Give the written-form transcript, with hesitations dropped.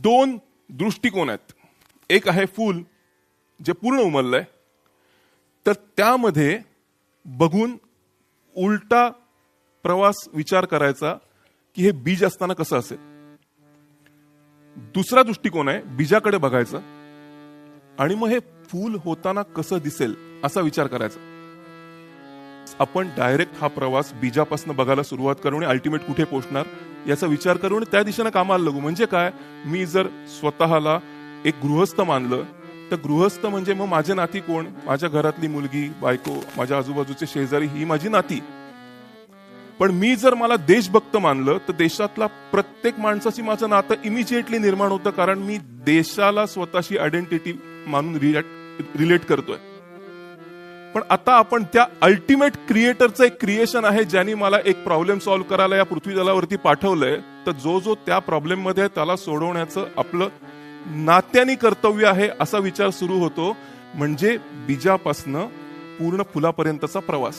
दोन दृष्टिकोन आहेत. एक आहे फूल जे पूर्ण उमललंय, तर त्यामध्ये बघून उलटा प्रवास विचार करायचा की हे बीज असताना कसं असेल. दुसरा दृष्टिकोन आहे बीजाकडे बघायचं आणि मग हे फूल होताना कसं दिसेल असा विचार करायचा. आपण डायरेक्ट हा प्रवास बीजापासून बघायला सुरुवात करू आणि अल्टिमेट कुठे पोहोचणार याचा विचार करू आणि त्या दिशेने कामाला लागू. म्हणजे काय, मी जर स्वतःला एक गृहस्थ मानलं तर गृहस्थ म्हणजे मग माझे नाती कोण, माझ्या घरातली मुलगी, बायको, माझ्या आजूबाजूचे शेजारी, ही माझी नाती. पण मी जर मला देशभक्त मानलं तर देशातला प्रत्येक माणसाशी माझं नातं इमिजिएटली निर्माण होतं, कारण मी देशाला स्वतःशी आयडेंटिटी मानून रिलेट करतोय. पण आता आपण त्या अल्टिमेट क्रिएटरचं एक क्रिएशन आहे ज्यांनी मला एक प्रॉब्लेम सॉल्व्ह करायला या पृथ्वीतलावरती पाठवलंय, तर जो त्या प्रॉब्लेम मध्ये त्याला सोडवण्याचं आपलं नात्यानी कर्तव्य आहे असा विचार सुरू होतो. म्हणजे बीजापासनं पूर्ण फुलापर्यंतचा प्रवास.